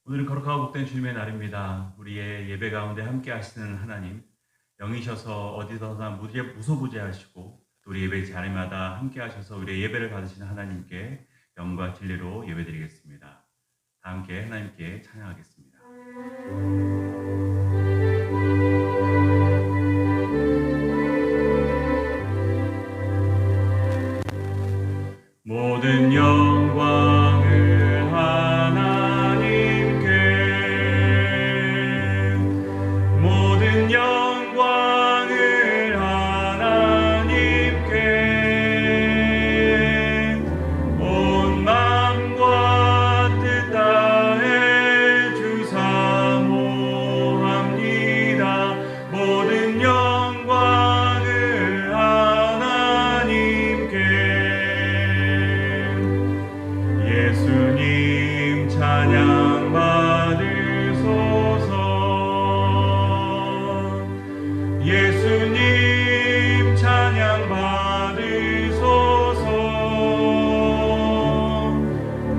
오늘은 거룩하고 복된 주님의 날입니다. 우리의 예배 가운데 함께 하시는 하나님, 영이셔서 어디서나 무소부재하시고 또 우리 예배 자리마다 함께 하셔서 우리의 예배를 받으시는 하나님께 영과 진리로 예배드리겠습니다. 다 함께 하나님께 찬양하겠습니다. 모든 영광을 하나님께, 모든 영광을 하나님께, 온 마음과 뜻 다해 주 사모합니다. 모든 영광을 하나님께. 예수님 찬양 받으소서. 예수님 찬양 받으소서.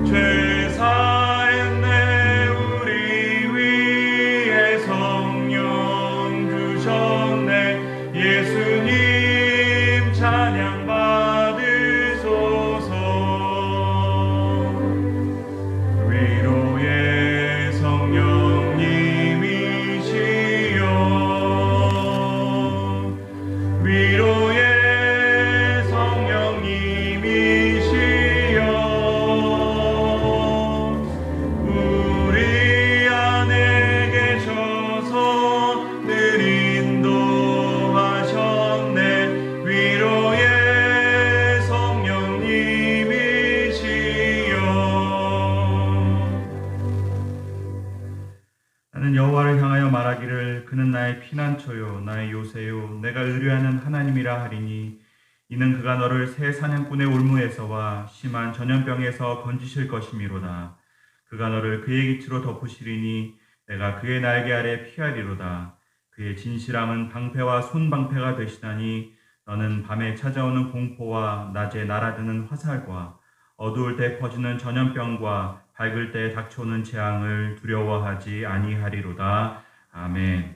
죄 사했네 우리 위에 성령 주셨네. 예수님 찬양 받으소서. 위로의 성령님이시여, 위로의 성령님이시여, 우리 안에 계셔서 늘 인도하셨네. 위로의 성령님이시여. 나는 여호와를 향하여 말하기를 그는 나의 피난처요 나의 요새요 내가 의뢰하는 하나님이라 하리니, 이는 그가 너를 새 사냥꾼의 올무에서와 심한 전염병에서 건지실 것이미로다. 그가 너를 그의 깃으로 덮으시리니 내가 그의 날개 아래 피하리로다. 그의 진실함은 방패와 손방패가 되시다니, 너는 밤에 찾아오는 공포와 낮에 날아드는 화살과 어두울 때 퍼지는 전염병과 밝을 때 닥쳐오는 재앙을 두려워하지 아니하리로다. 아멘.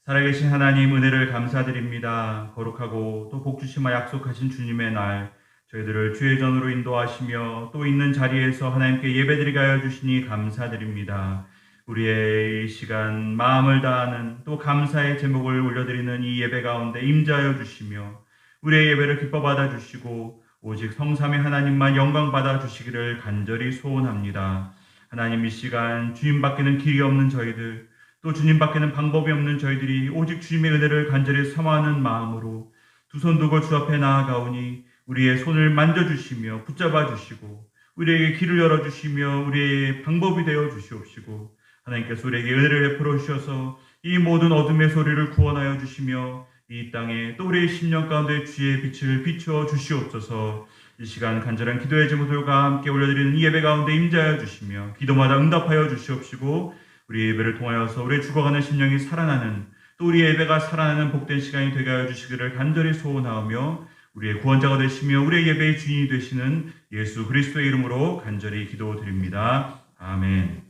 살아계신 하나님, 은혜를 감사드립니다. 거룩하고 또 복주심과 약속하신 주님의 날, 저희들을 주의 전으로 인도하시며 또 있는 자리에서 하나님께 예배드리게 하여 주시니 감사드립니다. 우리의 이 시간 마음을 다하는 또 감사의 제목을 올려드리는 이 예배 가운데 임재하여 주시며 우리의 예배를 기뻐 받아주시고 오직 성삼위 하나님만 영광 받아주시기를 간절히 소원합니다. 하나님, 이 시간 주님밖에는 길이 없는 저희들, 또 주님밖에는 방법이 없는 저희들이 오직 주님의 은혜를 간절히 사모하는 마음으로 두 손 두고 주 앞에 나아가오니, 우리의 손을 만져주시며 붙잡아 주시고 우리에게 길을 열어주시며 우리의 방법이 되어 주시옵시고, 하나님께서 우리에게 은혜를 베풀어 주셔서 이 모든 어둠의 소리를 구원하여 주시며 이 땅에 또 우리의 심령 가운데 주의 빛을 비추어 주시옵소서. 이 시간 간절한 기도의 제목들과 함께 올려드리는 이 예배 가운데 임재하여 주시며 기도마다 응답하여 주시옵시고, 우리의 예배를 통하여서 우리의 죽어가는 심령이 살아나는, 또 우리의 예배가 살아나는 복된 시간이 되게 하여 주시기를 간절히 소원하오며, 우리의 구원자가 되시며 우리의 예배의 주인이 되시는 예수 그리스도의 이름으로 간절히 기도드립니다. 아멘.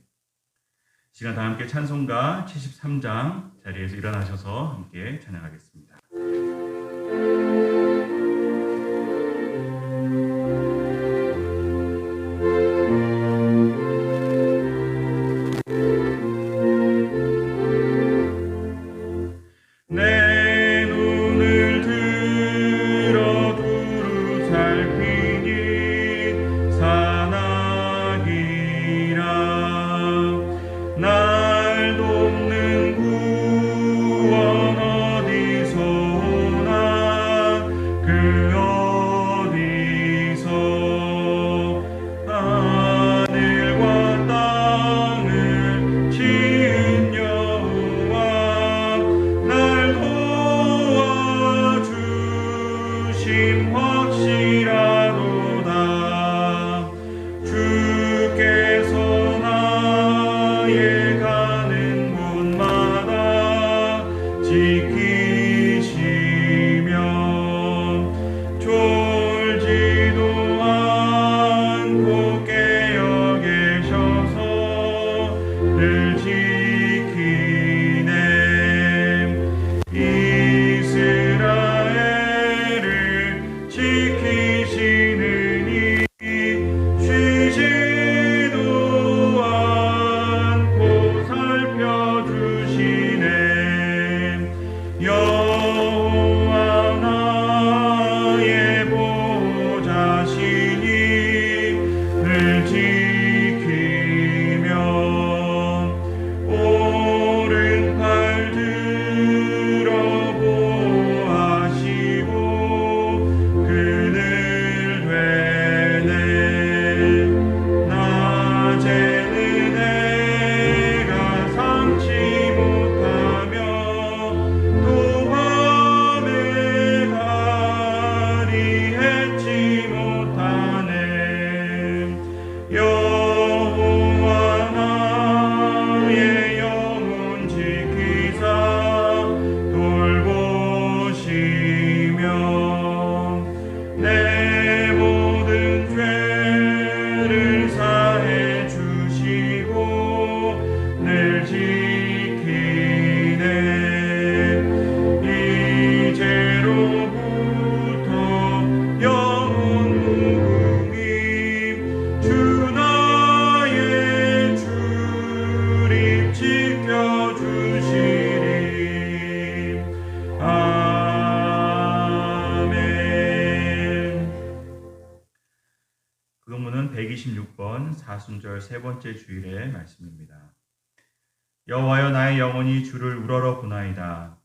시간 다 함께 찬송가 73장 자리에서 일어나셔서 함께 찬양하겠습니다. 내 눈을 들어 두루 살피니 산악이라, 날 돕는 구원 어디서 지키시느니 쉬지도 않고 살펴주시네. 여호와 나의 보좌시니 늘 지키며 오른팔 들어 보하시고 그늘 되네. 낮에는 내가 삼지 못하며 또 밤에 달이 해치 못하네. 여호와 나의 영혼 지키사 돌보시며 내 모든 죄를 사해 주시고 늘 지키네. 이제로부터 영원 무궁히 주 나의 출입 지켜주시리. 아멘. 그동문은 126번 사순절 세 번째 주일의 말씀입니다. 여호와여 나의 영혼이 주를 우러러 보나이다.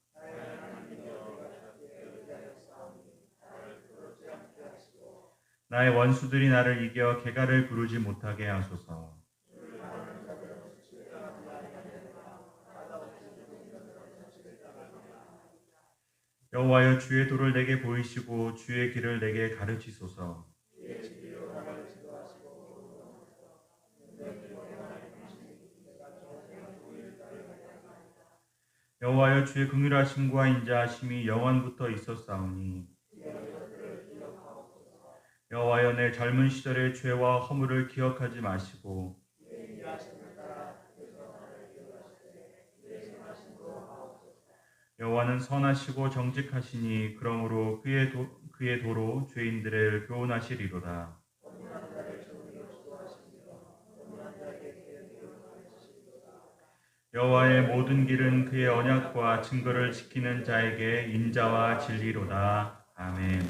나의 원수들이 나를 이겨 개가를 부르지 못하게 하소서. 여호와여 주의 도를 내게 보이시고 주의 길을 내게 가르치소서. 여호와여 주의 긍휼하심과 인자하심이 영원부터 있었사오니 여호와여 내 젊은 시절의 죄와 허물을 기억하지 마시고 여호와는 선하시고 정직하시니 그러므로 그의 도로 죄인들을 교훈하시리로다. 여호와의 모든 길은 그의 언약과 증거를 지키는 자에게 인자와 진리로다. 아멘.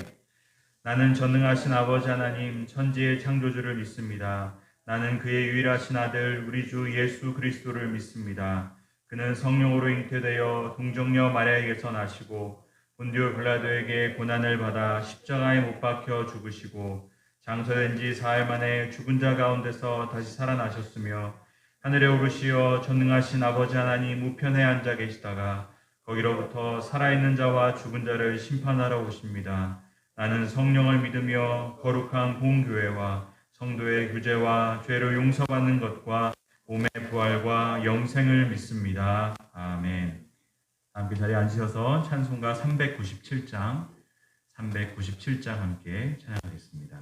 나는 전능하신 아버지 하나님 천지의 창조주를 믿습니다. 나는 그의 유일하신 아들 우리 주 예수 그리스도를 믿습니다. 그는 성령으로 잉태되어 동정녀 마리아에게서 나시고 본디오 빌라도에게 고난을 받아 십자가에 못 박혀 죽으시고 장사된 지 사흘 만에 죽은 자 가운데서 다시 살아나셨으며 하늘에 오르시어 전능하신 아버지 하나님 우편에 앉아 계시다가 거기로부터 살아있는 자와 죽은 자를 심판하러 오십니다. 나는 성령을 믿으며 거룩한 공교회와 성도의 규제와 죄를 용서받는 것과 몸의 부활과 영생을 믿습니다. 아멘. 함께 자리에 앉으셔서 찬송가 397장 함께 찬양하겠습니다.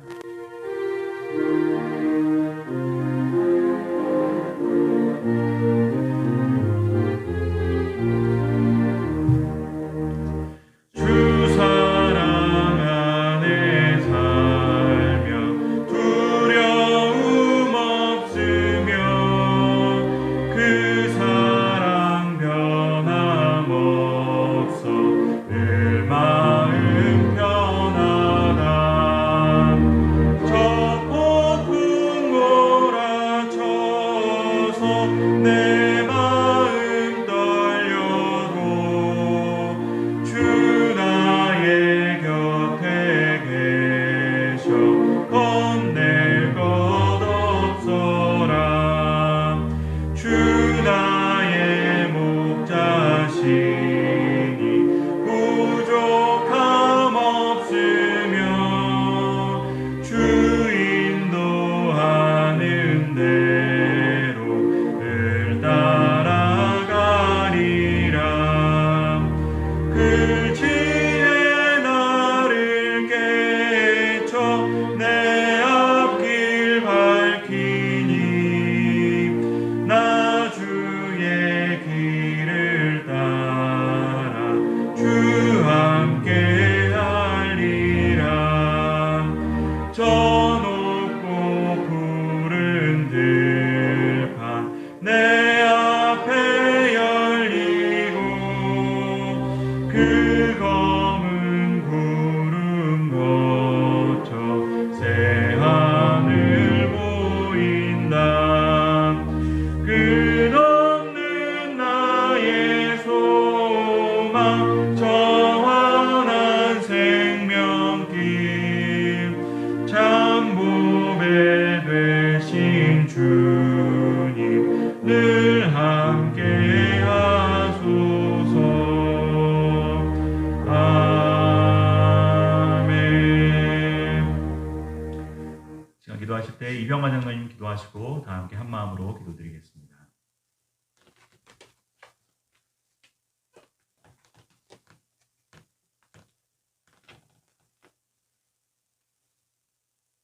기도하실 때 이병화 장로님 기도하시고 다 함께 한 마음으로 기도드리겠습니다.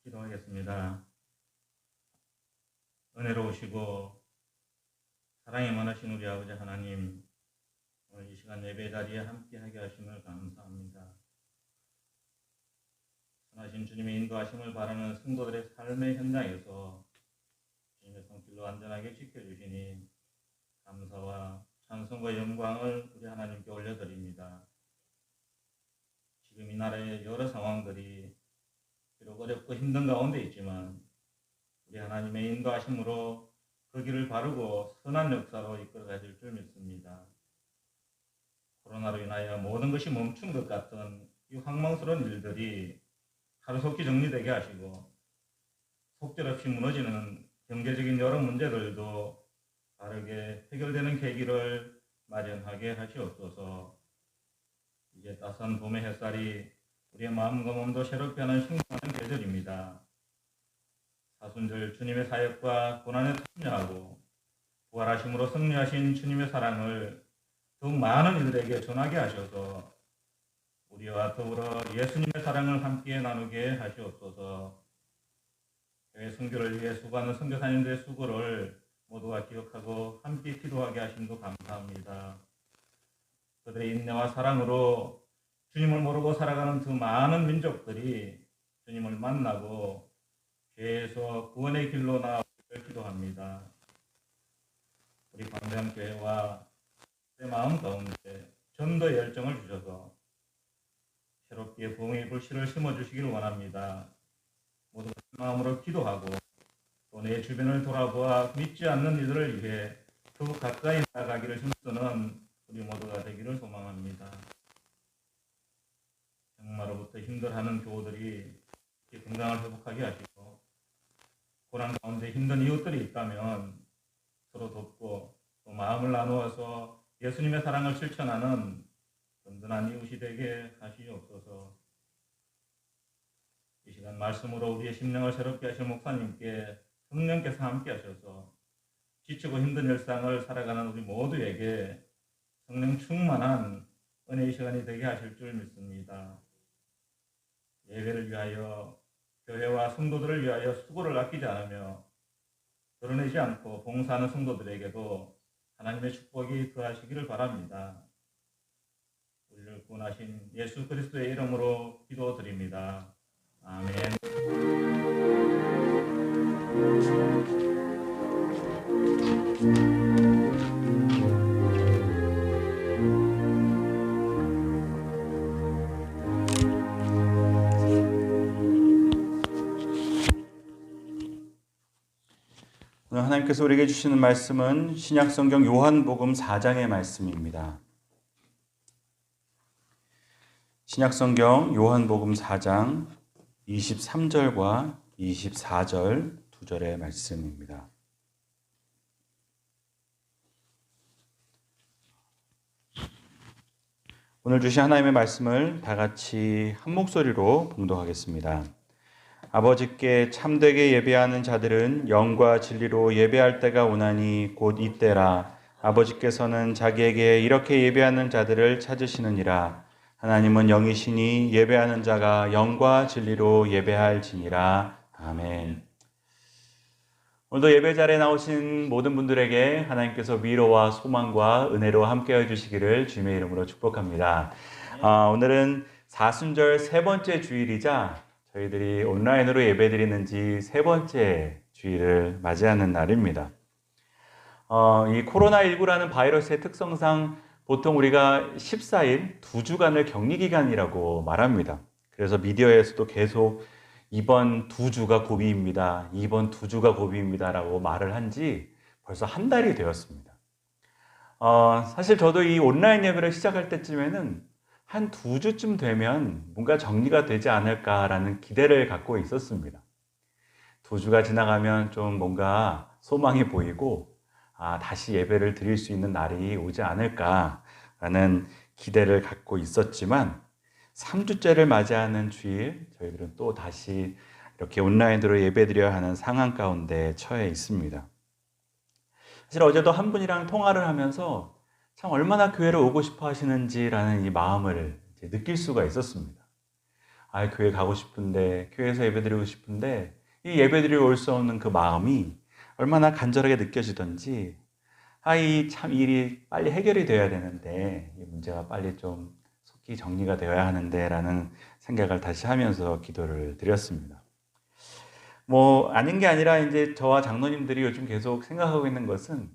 기도하겠습니다. 은혜로우시고 사랑이 많으신 우리 아버지 하나님, 오늘 이 시간 예배 자리에 함께하게 하심을 감사합니다. 선하신 주님의 인도하심을 바라는 성도들의 삶의 현장에서 주님의 손길로 안전하게 지켜주시니 감사와 찬송과 영광을 우리 하나님께 올려드립니다. 지금 이 나라의 여러 상황들이 비록 어렵고 힘든 가운데 있지만 우리 하나님의 인도하심으로 그 길을 바르고 선한 역사로 이끌어 가실 줄 믿습니다. 코로나로 인하여 모든 것이 멈춘 것 같은 이 황망스러운 일들이 하루속히 정리되게 하시고 속절없이 무너지는 경제적인 여러 문제들도 바르게 해결되는 계기를 마련하게 하시옵소서. 이제 따스한 봄의 햇살이 우리의 마음과 몸도 새롭게 하는 신선한 계절입니다. 사순절 주님의 사역과 고난에 참여하고 부활하심으로 승리하신 주님의 사랑을 더욱 많은 이들에게 전하게 하셔서 우리와 더불어 예수님의 사랑을 함께 나누게 하시옵소서. 교회 선교를 위해 수고하는 선교사님들의 수고를 모두가 기억하고 함께 기도하게 하심도 감사합니다. 그들의 인내와 사랑으로 주님을 모르고 살아가는 그 많은 민족들이 주님을 만나고 죄에서 구원의 길로 나아가기를 기도합니다. 우리 광명교회와 내 마음 가운데 전도의 열정을 주셔서 새롭게 부흥의 불씨를 심어주시기를 원합니다. 모두 한 마음으로 기도하고 또 내 주변을 돌아보아 믿지 않는 이들을 위해 더욱 가까이 나아가기를 힘쓰는 우리 모두가 되기를 소망합니다. 장마로부터 힘들어하는 교우들이 건강을 회복하게 하시고 고난 가운데 힘든 이웃들이 있다면 서로 돕고 또 마음을 나누어서 예수님의 사랑을 실천하는 든든한 이웃이 되게 하시옵소서. 이 시간 말씀으로 우리의 심령을 새롭게 하실 목사님께 성령께서 함께 하셔서 지치고 힘든 일상을 살아가는 우리 모두에게 성령 충만한 은혜의 시간이 되게 하실 줄 믿습니다. 예배를 위하여 교회와 성도들을 위하여 수고를 아끼지 않으며 드러내지 않고 봉사하는 성도들에게도 하나님의 축복이 더하시기를 바랍니다. 우리를 구원하신 예수 그리스도의 이름으로 기도드립니다. 아멘. 오늘 하나님께서 우리에게 주시는 말씀은 신약성경 요한복음 4장의 말씀입니다. 신약성경 요한복음 4장 23절과 24절 두 절의 말씀입니다. 오늘 주신 하나님의 말씀을 다 같이 한 목소리로 봉독하겠습니다. 아버지께 참되게 예배하는 자들은 영과 진리로 예배할 때가 오나니 곧 이때라. 아버지께서는 자기에게 이렇게 예배하는 자들을 찾으시느니라. 하나님은 영이시니 예배하는 자가 영과 진리로 예배할지니라. 아멘. 오늘도 예배 자리에 나오신 모든 분들에게 하나님께서 위로와 소망과 은혜로 함께해 주시기를 주님의 이름으로 축복합니다. 오늘은 사순절 세 번째 주일이자 저희들이 온라인으로 예배드리는 지 세 번째 주일을 맞이하는 날입니다. 이 코로나19라는 바이러스의 특성상 보통 우리가 14일, 2주간을 격리기간이라고 말합니다. 그래서 미디어에서도 계속 이번 2주가 고비입니다. 이번 2주가 고비입니다. 라고 말을 한 지 벌써 한 달이 되었습니다. 사실 저도 이 온라인 예배를 시작할 때쯤에는 한 2주쯤 되면 뭔가 정리가 되지 않을까라는 기대를 갖고 있었습니다. 2주가 지나가면 좀 뭔가 소망이 보이고 다시 예배를 드릴 수 있는 날이 오지 않을까라는 기대를 갖고 있었지만 3주째를 맞이하는 주일 저희들은 또 다시 이렇게 온라인으로 예배드려야 하는 상황 가운데 처해 있습니다. 사실 어제도 한 분이랑 통화를 하면서 참 얼마나 교회를 오고 싶어 하시는지라는 이 마음을 이제 느낄 수가 있었습니다. 교회 가고 싶은데, 교회에서 예배드리고 싶은데 이 예배드리러 올 수 없는 그 마음이 얼마나 간절하게 느껴지던지, 이 참 일이 빨리 해결이 돼야 되는데, 이 문제가 빨리 좀 속히 정리가 되어야 하는데 라는 생각을 다시 하면서 기도를 드렸습니다. 아닌 게 아니라 이제 저와 장로님들이 요즘 계속 생각하고 있는 것은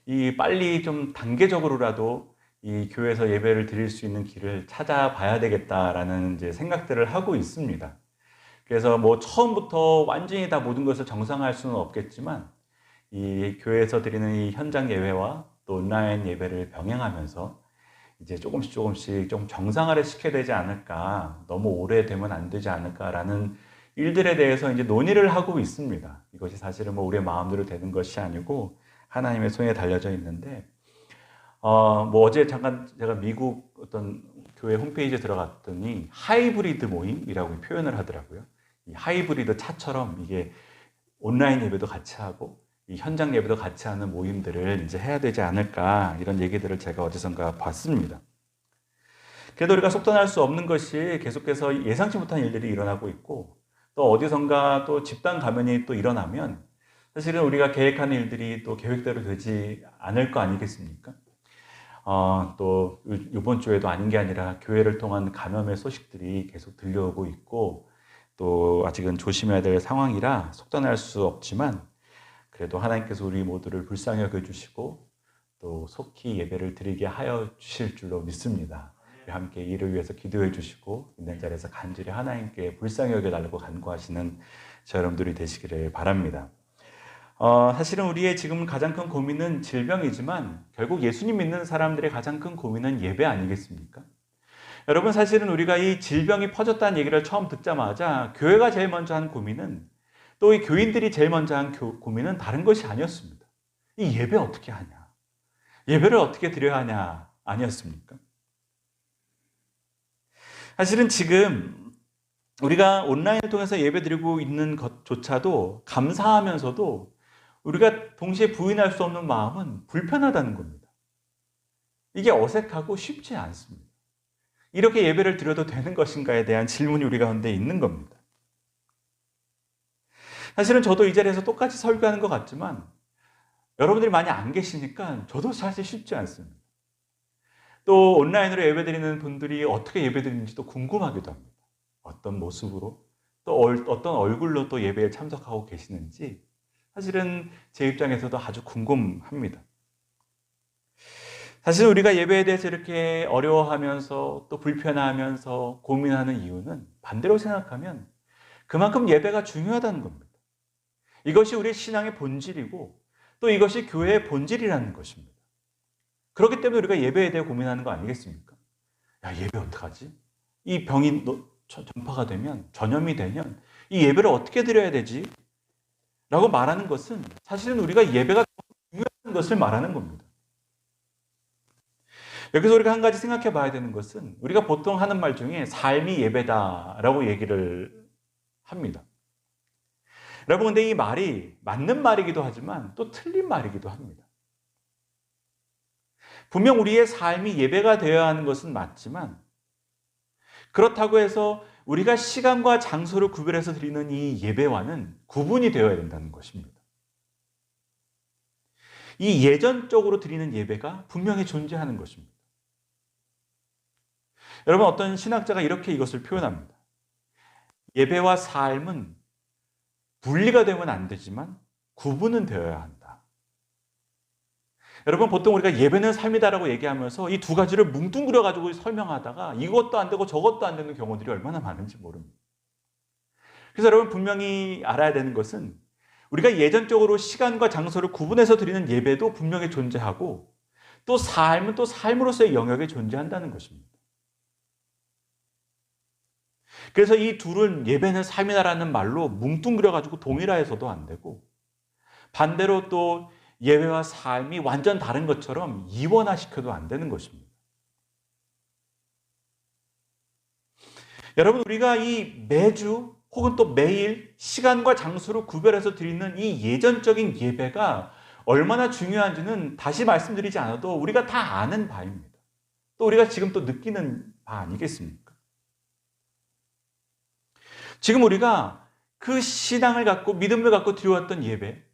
이 빨리 좀 단계적으로라도 이 교회에서 예배를 드릴 수 있는 길을 찾아봐야 되겠다라는 이제 생각들을 하고 있습니다. 그래서 처음부터 완전히 다 모든 것을 정상화할 수는 없겠지만, 이 교회에서 드리는 이 현장 예배와 또 온라인 예배를 병행하면서 이제 조금씩 좀 정상화를 시켜야 되지 않을까, 너무 오래되면 안 되지 않을까라는 일들에 대해서 이제 논의를 하고 있습니다. 이것이 사실은 우리의 마음대로 되는 것이 아니고 하나님의 손에 달려져 있는데, 어제 잠깐 제가 미국 어떤 교회 홈페이지에 들어갔더니 하이브리드 모임이라고 표현을 하더라고요. 이 하이브리드 차처럼 이게 온라인 예배도 같이 하고 이 현장 예배도 같이 하는 모임들을 이제 해야 되지 않을까, 이런 얘기들을 제가 어디선가 봤습니다. 그래도 우리가 속단할 수 없는 것이 계속해서 예상치 못한 일들이 일어나고 있고, 또 어디선가 또 집단 감염이 또 일어나면 사실은 우리가 계획하는 일들이 또 계획대로 되지 않을 거 아니겠습니까? 또 이번 주에도 아닌 게 아니라 교회를 통한 감염의 소식들이 계속 들려오고 있고, 또 아직은 조심해야 될 상황이라 속단할 수 없지만, 그래도 하나님께서 우리 모두를 불쌍히 여겨주시고 또 속히 예배를 드리게 하여 주실 줄로 믿습니다. 함께 이를 위해서 기도해 주시고 있는 자리에서 간절히 하나님께 불쌍히 여겨달라고 간구하시는 저 여러분들이 되시기를 바랍니다. 사실은 우리의 지금 가장 큰 고민은 질병이지만 결국 예수님 믿는 사람들의 가장 큰 고민은 예배 아니겠습니까? 여러분, 사실은 우리가 이 질병이 퍼졌다는 얘기를 처음 듣자마자 교회가 제일 먼저 한 고민은, 또 이 교인들이 제일 먼저 한 고민은 다른 것이 아니었습니다. 이 예배 어떻게 하냐? 예배를 어떻게 드려야 하냐? 아니었습니까? 사실은 지금 우리가 온라인을 통해서 예배 드리고 있는 것조차도 감사하면서도 우리가 동시에 부인할 수 없는 마음은 불편하다는 겁니다. 이게 어색하고 쉽지 않습니다. 이렇게 예배를 드려도 되는 것인가에 대한 질문이 우리 가운데 있는 겁니다. 사실은 저도 이 자리에서 똑같이 설교하는 것 같지만 여러분들이 많이 안 계시니까 저도 사실 쉽지 않습니다. 또 온라인으로 예배드리는 분들이 어떻게 예배드리는지도 궁금하기도 합니다. 어떤 모습으로, 또 어떤 얼굴로 또 예배에 참석하고 계시는지 사실은 제 입장에서도 아주 궁금합니다. 사실 우리가 예배에 대해서 이렇게 어려워하면서 또 불편해하면서 고민하는 이유는 반대로 생각하면 그만큼 예배가 중요하다는 겁니다. 이것이 우리 신앙의 본질이고 또 이것이 교회의 본질이라는 것입니다. 그렇기 때문에 우리가 예배에 대해 고민하는 거 아니겠습니까? 예배 어떡하지? 이 병이 전파가 되면, 전염이 되면 이 예배를 어떻게 드려야 되지? 라고 말하는 것은 사실은 우리가 예배가 중요한 것을 말하는 겁니다. 여기서 우리가 한 가지 생각해 봐야 되는 것은, 우리가 보통 하는 말 중에 삶이 예배다라고 얘기를 합니다. 여러분, 근데 이 말이 맞는 말이기도 하지만 또 틀린 말이기도 합니다. 분명 우리의 삶이 예배가 되어야 하는 것은 맞지만, 그렇다고 해서 우리가 시간과 장소를 구별해서 드리는 이 예배와는 구분이 되어야 된다는 것입니다. 이 예전적으로 드리는 예배가 분명히 존재하는 것입니다. 여러분, 어떤 신학자가 이렇게 이것을 표현합니다. 예배와 삶은 분리가 되면 안 되지만 구분은 되어야 한다. 여러분, 보통 우리가 예배는 삶이다라고 얘기하면서 이 두 가지를 뭉뚱그려 가지고 설명하다가 이것도 안 되고 저것도 안 되는 경우들이 얼마나 많은지 모릅니다. 그래서 여러분, 분명히 알아야 되는 것은 우리가 예전적으로 시간과 장소를 구분해서 드리는 예배도 분명히 존재하고, 또 삶은 또 삶으로서의 영역에 존재한다는 것입니다. 그래서 이 둘은 예배는 삶이다라는 말로 뭉뚱그려 가지고 동일화해서도 안 되고, 반대로 또 예배와 삶이 완전 다른 것처럼 이원화시켜도 안 되는 것입니다. 여러분, 우리가 이 매주 혹은 또 매일 시간과 장소를 구별해서 드리는 이 예전적인 예배가 얼마나 중요한지는 다시 말씀드리지 않아도 우리가 다 아는 바입니다. 또 우리가 지금 또 느끼는 바 아니겠습니까? 지금 우리가 그 신앙을 갖고 믿음을 갖고 드려왔던 예배,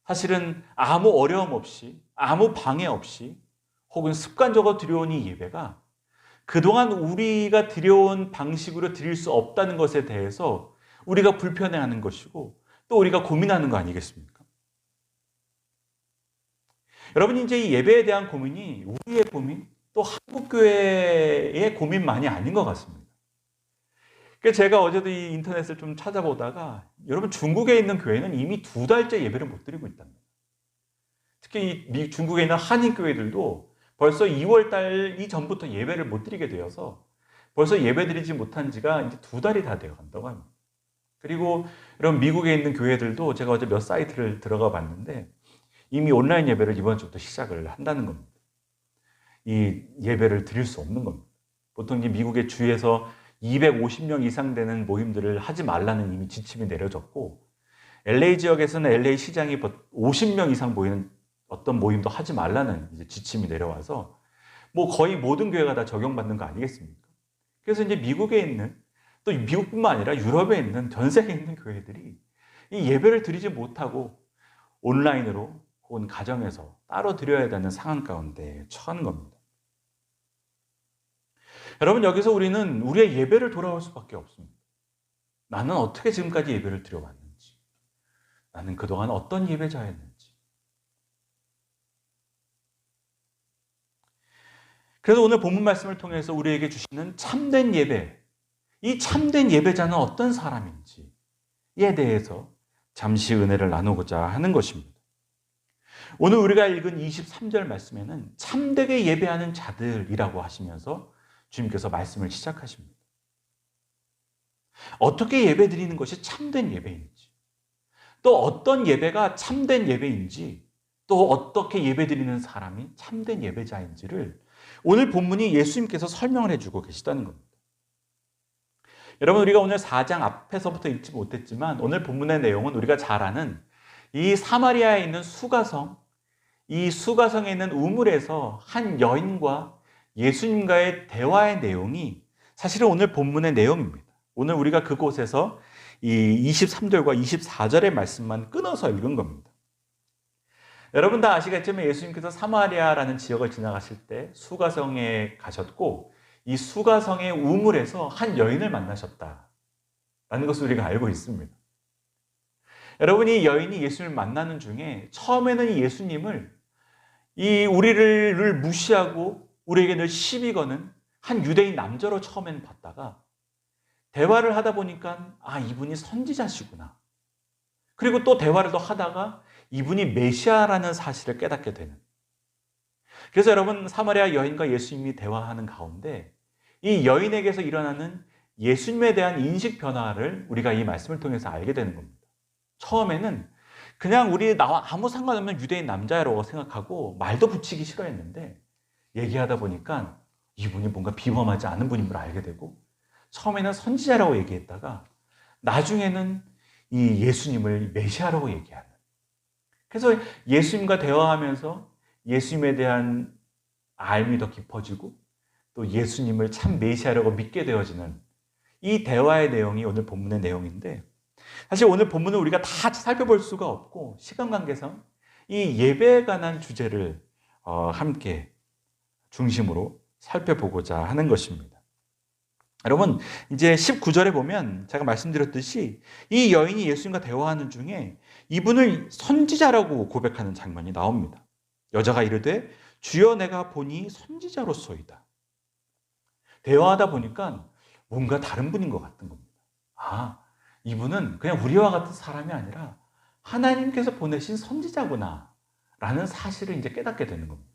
사실은 아무 어려움 없이, 아무 방해 없이 혹은 습관적으로 드려온 이 예배가 그동안 우리가 드려온 방식으로 드릴 수 없다는 것에 대해서 우리가 불편해하는 것이고 또 우리가 고민하는 거 아니겠습니까? 여러분, 이제 이 예배에 대한 고민이 우리의 고민, 또 한국교회의 고민만이 아닌 것 같습니다. 그래서 제가 어제도 이 인터넷을 좀 찾아보다가 여러분, 중국에 있는 교회는 이미 2달째 예배를 못 드리고 있답니다. 특히 이 중국에 있는 한인교회들도 벌써 2월 달 이전부터 예배를 못 드리게 되어서 벌써 예배 드리지 못한 지가 이제 2달이 다 되어 간다고 합니다. 그리고 여러분, 미국에 있는 교회들도 제가 어제 몇 사이트를 들어가 봤는데 이미 온라인 예배를 이번 주부터 시작을 한다는 겁니다. 이 예배를 드릴 수 없는 겁니다. 보통 이제 미국의 주에서 250명 이상 되는 모임들을 하지 말라는 이미 지침이 내려졌고, LA 지역에서는 LA 시장이 50명 이상 모이는 어떤 모임도 하지 말라는 이제 지침이 내려와서 뭐 거의 모든 교회가 다 적용받는 거 아니겠습니까? 그래서 이제 미국에 있는, 또 미국뿐만 아니라 유럽에 있는, 전 세계에 있는 교회들이 이 예배를 드리지 못하고 온라인으로 혹은 가정에서 따로 드려야 되는 상황 가운데 처한 겁니다. 여러분, 여기서 우리는 우리의 예배를 돌아올 수밖에 없습니다. 나는 어떻게 지금까지 예배를 드려왔는지, 나는 그동안 어떤 예배자였는지. 그래서 오늘 본문 말씀을 통해서 우리에게 주시는 참된 예배, 이 참된 예배자는 어떤 사람인지에 대해서 잠시 은혜를 나누고자 하는 것입니다. 오늘 우리가 읽은 23절 말씀에는 참되게 예배하는 자들이라고 하시면서 주님께서 말씀을 시작하십니다. 어떻게 예배드리는 것이 참된 예배인지, 또 어떤 예배가 참된 예배인지, 또 어떻게 예배드리는 사람이 참된 예배자인지를 오늘 본문이 예수님께서 설명을 해주고 계시다는 겁니다. 여러분, 우리가 오늘 4장 앞에서부터 읽지 못했지만 오늘 본문의 내용은 우리가 잘 아는 이 사마리아에 있는 수가성, 이 수가성에 있는 우물에서 한 여인과 예수님과의 대화의 내용이 사실은 오늘 본문의 내용입니다. 오늘 우리가 그곳에서 이 23절과 24절의 말씀만 끊어서 읽은 겁니다. 여러분 다 아시겠지만 예수님께서 사마리아라는 지역을 지나가실 때 수가성에 가셨고 이 수가성의 우물에서 한 여인을 만나셨다라는 것을 우리가 알고 있습니다. 여러분, 이 여인이 예수님을 만나는 중에 처음에는 이 예수님을 우리를 무시하고 우리에게 늘 시비 거는 한 유대인 남자로 처음에는 봤다가 대화를 하다 보니까 이분이 선지자시구나. 그리고 또 대화를 더 하다가 이분이 메시아라는 사실을 깨닫게 되는. 그래서 여러분, 사마리아 여인과 예수님이 대화하는 가운데 이 여인에게서 일어나는 예수님에 대한 인식 변화를 우리가 이 말씀을 통해서 알게 되는 겁니다. 처음에는 그냥 나와 아무 상관없는 유대인 남자라고 생각하고 말도 붙이기 싫어했는데 얘기하다 보니까 이분이 뭔가 비범하지 않은 분인 걸 알게 되고 처음에는 선지자라고 얘기했다가 나중에는 이 예수님을 메시아라고 얘기하는. 그래서 예수님과 대화하면서 예수님에 대한 알미 더 깊어지고 또 예수님을 참 메시아라고 믿게 되어지는 이 대화의 내용이 오늘 본문의 내용인데, 사실 오늘 본문을 우리가 다 살펴볼 수가 없고 시간 관계상 이 예배에 관한 주제를 함께 중심으로 살펴보고자 하는 것입니다. 여러분, 이제 19절에 보면 제가 말씀드렸듯이 이 여인이 예수님과 대화하는 중에 이분을 선지자라고 고백하는 장면이 나옵니다. 여자가 이르되 주여 내가 보니 선지자로소이다. 대화하다 보니까 뭔가 다른 분인 것 같은 겁니다. 이분은 그냥 우리와 같은 사람이 아니라 하나님께서 보내신 선지자구나 라는 사실을 이제 깨닫게 되는 겁니다.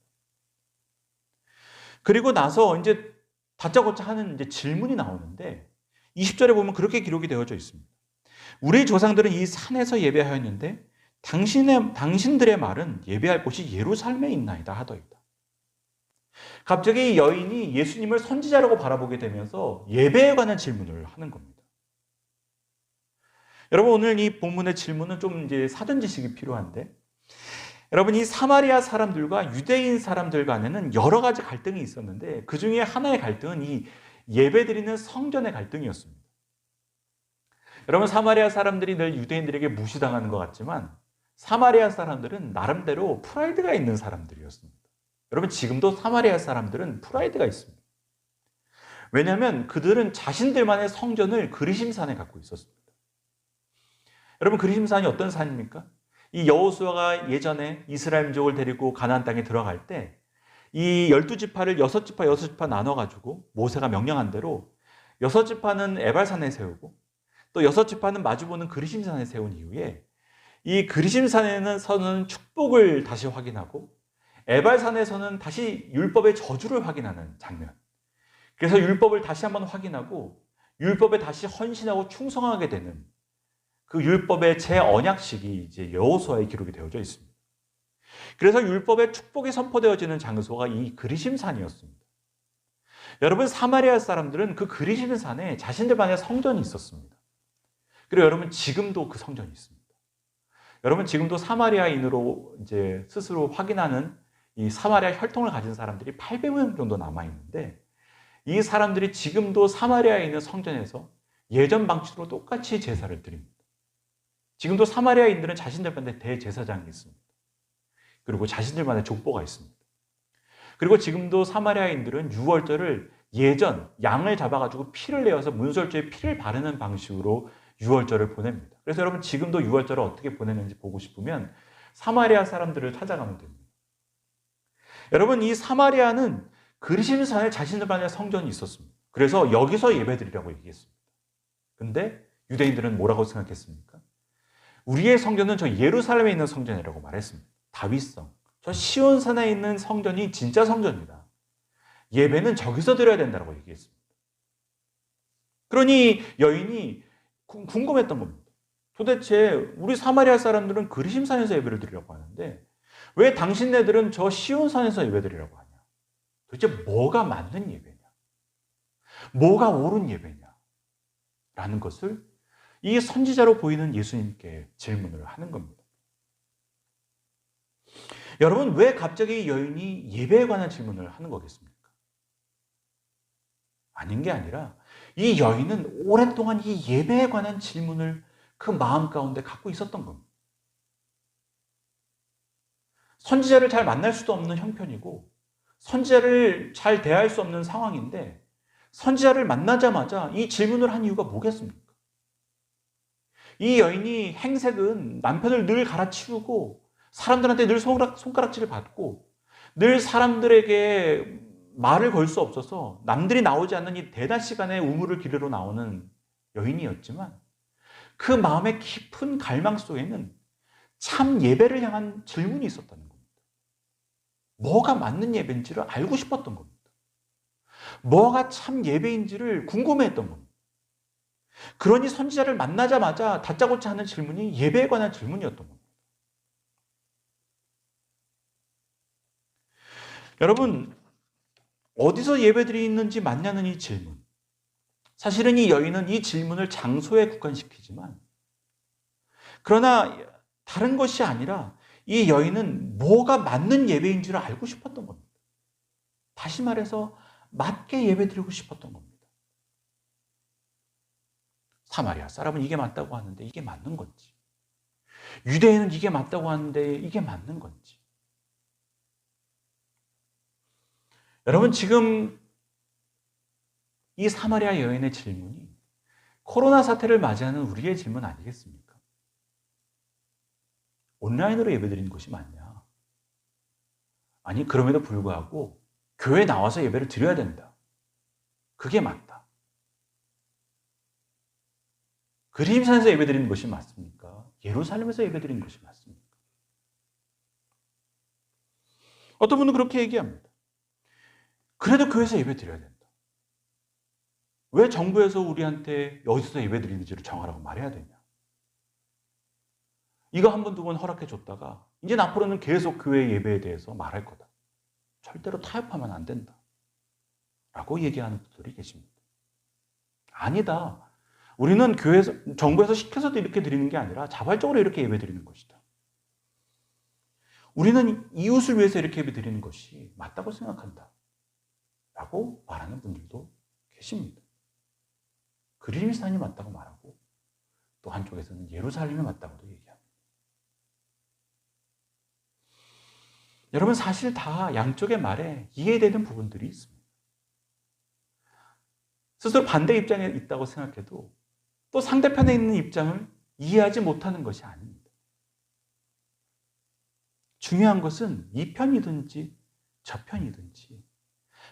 그리고 나서 이제 다짜고짜 하는 이제 질문이 나오는데 20절에 보면 그렇게 기록이 되어져 있습니다. 우리 조상들은 이 산에서 예배하였는데 당신들의 말은 예배할 곳이 예루살렘에 있나이다 하더이다. 갑자기 이 여인이 예수님을 선지자라고 바라보게 되면서 예배에 관한 질문을 하는 겁니다. 여러분, 오늘 이 본문의 질문은 좀 이제 사전 지식이 필요한데, 여러분, 이 사마리아 사람들과 유대인 사람들 간에는 여러 가지 갈등이 있었는데 그 중에 하나의 갈등은 이 예배드리는 성전의 갈등이었습니다. 여러분, 사마리아 사람들이 늘 유대인들에게 무시당하는 것 같지만 사마리아 사람들은 나름대로 프라이드가 있는 사람들이었습니다. 여러분, 지금도 사마리아 사람들은 프라이드가 있습니다. 왜냐하면 그들은 자신들만의 성전을 그리심산에 갖고 있었습니다. 여러분, 그리심산이 어떤 산입니까? 이 여호수아가 예전에 이스라엘 민족을 데리고 가나안 땅에 들어갈 때 이 12지파를 6지파 나눠가지고 모세가 명령한 대로 6지파는 에발산에 세우고 또 6지파는 마주보는 그리심산에 세운 이후에 이 그리심산에서는 축복을 다시 확인하고 에발산에서는 다시 율법의 저주를 확인하는 장면. 그래서 율법을 다시 한번 확인하고 율법에 다시 헌신하고 충성하게 되는 그 율법의 재언약식이 이제 여호수아에 기록이 되어져 있습니다. 그래서 율법의 축복이 선포되어지는 장소가 이 그리심산이었습니다. 여러분, 사마리아 사람들은 그 그리심산에 자신들만의 성전이 있었습니다. 그리고 여러분, 지금도 그 성전이 있습니다. 여러분, 지금도 사마리아인으로 이제 스스로 확인하는 이 사마리아 혈통을 가진 사람들이 800명 정도 남아 있는데 이 사람들이 지금도 사마리아에 있는 성전에서 예전 방식으로 똑같이 제사를 드립니다. 지금도 사마리아인들은 자신들만의 대제사장이 있습니다. 그리고 자신들만의 족보가 있습니다. 그리고 지금도 사마리아인들은 유월절을 예전 양을 잡아가지고 피를 내어서 문설주에 피를 바르는 방식으로 유월절을 보냅니다. 그래서 여러분, 지금도 유월절을 어떻게 보내는지 보고 싶으면 사마리아 사람들을 찾아가면 됩니다. 여러분, 이 사마리아는 그리심산에 자신들만의 성전이 있었습니다. 그래서 여기서 예배드리라고 얘기했습니다. 근데 유대인들은 뭐라고 생각했습니까? 우리의 성전은 저 예루살렘에 있는 성전이라고 말했습니다. 다윗성, 저 시온산에 있는 성전이 진짜 성전이다. 예배는 저기서 드려야 된다고 얘기했습니다. 그러니 여인이 궁금했던 겁니다. 도대체 우리 사마리아 사람들은 그리심산에서 예배를 드리려고 하는데 왜 당신네들은 저 시온산에서 예배드리려고 하냐? 도대체 뭐가 맞는 예배냐? 뭐가 옳은 예배냐? 라는 것을 이 선지자로 보이는 예수님께 질문을 하는 겁니다. 여러분, 왜 갑자기 여인이 예배에 관한 질문을 하는 거겠습니까? 아닌 게 아니라 이 여인은 오랫동안 이 예배에 관한 질문을 그 마음 가운데 갖고 있었던 겁니다. 선지자를 잘 만날 수도 없는 형편이고 선지자를 잘 대할 수 없는 상황인데 선지자를 만나자마자 이 질문을 한 이유가 뭐겠습니까? 이 여인이 행색은 남편을 늘 갈아치우고 사람들한테 늘 손가락질을 받고 늘 사람들에게 말을 걸 수 없어서 남들이 나오지 않는 이 대낮 시간에 우물을 기르러 나오는 여인이었지만 그 마음의 깊은 갈망 속에는 참 예배를 향한 질문이 있었다는 겁니다. 뭐가 맞는 예배인지를 알고 싶었던 겁니다. 뭐가 참 예배인지를 궁금해했던 겁니다. 그러니 선지자를 만나자마자 다짜고짜 하는 질문이 예배에 관한 질문이었던 겁니다. 여러분, 어디서 예배드리는지 맞냐는 이 질문. 사실은 이 여인은 이 질문을 장소에 국한시키지만 그러나 다른 것이 아니라 이 여인은 뭐가 맞는 예배인지를 알고 싶었던 겁니다. 다시 말해서 맞게 예배드리고 싶었던 겁니다. 사마리아 사람은 이게 맞다고 하는데 이게 맞는 건지, 유대인은 이게 맞다고 하는데 이게 맞는 건지. 여러분, 지금 이 사마리아 여인의 질문이 코로나 사태를 맞이하는 우리의 질문 아니겠습니까? 온라인으로 예배드리는 것이 맞냐? 아니, 그럼에도 불구하고 교회에 나와서 예배를 드려야 된다. 그게 맞다. 그리심산에서 예배드리는 것이 맞습니까? 예루살렘에서 예배드리는 것이 맞습니까? 어떤 분은 그렇게 얘기합니다. 그래도 교회에서 예배드려야 된다. 왜 정부에서 우리한테 어디서 예배드리는지를 정하라고 말해야 되냐? 이거 한 번, 두 번 허락해 줬다가 이제 앞으로는 계속 교회 예배에 대해서 말할 거다. 절대로 타협하면 안 된다. 라고 얘기하는 분들이 계십니다. 아니다. 우리는 교회에서, 정부에서 시켜서도 이렇게 드리는 게 아니라 자발적으로 이렇게 예배 드리는 것이다. 우리는 이웃을 위해서 이렇게 예배 드리는 것이 맞다고 생각한다. 라고 말하는 분들도 계십니다. 그리스도인이 맞다고 말하고 또 한쪽에서는 예루살렘이 맞다고도 얘기합니다. 여러분, 사실 다 양쪽의 말에 이해되는 부분들이 있습니다. 스스로 반대 입장에 있다고 생각해도 또 상대편에 있는 입장을 이해하지 못하는 것이 아닙니다. 중요한 것은 이 편이든지 저 편이든지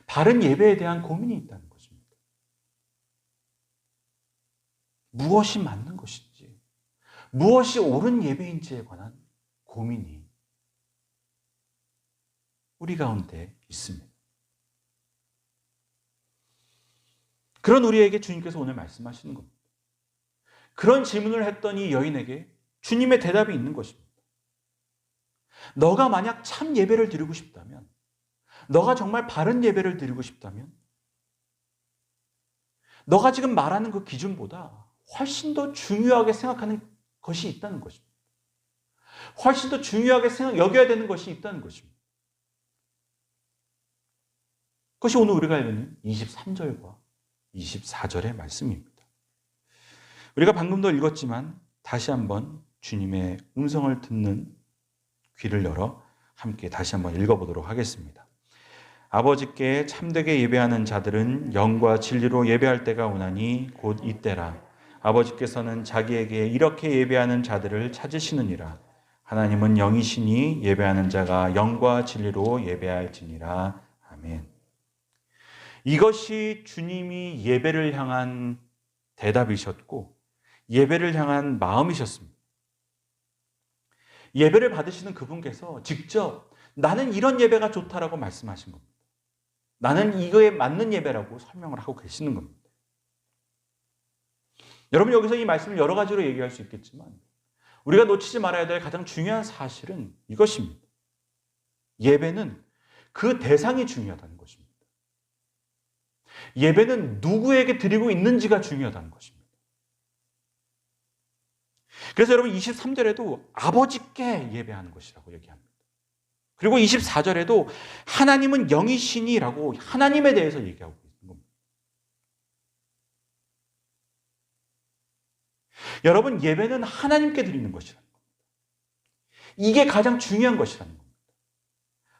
바른 예배에 대한 고민이 있다는 것입니다. 무엇이 맞는 것인지, 무엇이 옳은 예배인지에 관한 고민이 우리 가운데 있습니다. 그런 우리에게 주님께서 오늘 말씀하시는 겁니다. 그런 질문을 했던 이 여인에게 주님의 대답이 있는 것입니다. 너가 만약 참 예배를 드리고 싶다면, 너가 정말 바른 예배를 드리고 싶다면, 너가 지금 말하는 그 기준보다 훨씬 더 중요하게 생각하는 것이 있다는 것입니다. 훨씬 더 중요하게 여겨야 되는 것이 있다는 것입니다. 그것이 오늘 우리가 읽는 23절과 24절의 말씀입니다. 우리가 방금도 읽었지만 다시 한번 주님의 음성을 듣는 귀를 열어 함께 다시 한번 읽어보도록 하겠습니다. 아버지께 참되게 예배하는 자들은 영과 진리로 예배할 때가 오나니 곧 이때라. 아버지께서는 자기에게 이렇게 예배하는 자들을 찾으시느니라. 하나님은 영이시니 예배하는 자가 영과 진리로 예배할지니라. 아멘. 이것이 주님이 예배를 향한 대답이셨고 예배를 향한 마음이셨습니다. 예배를 받으시는 그분께서 직접 나는 이런 예배가 좋다라고 말씀하신 겁니다. 나는 이거에 맞는 예배라고 설명을 하고 계시는 겁니다. 여러분, 여기서 이 말씀을 여러 가지로 얘기할 수 있겠지만 우리가 놓치지 말아야 될 가장 중요한 사실은 이것입니다. 예배는 그 대상이 중요하다는 것입니다. 예배는 누구에게 드리고 있는지가 중요하다는 것입니다. 그래서 여러분 23절에도 아버지께 예배하는 것이라고 얘기합니다. 그리고 24절에도 하나님은 영이시니라고 하나님에 대해서 얘기하고 있는 겁니다. 여러분, 예배는 하나님께 드리는 것이라는 겁니다. 이게 가장 중요한 것이라는 겁니다.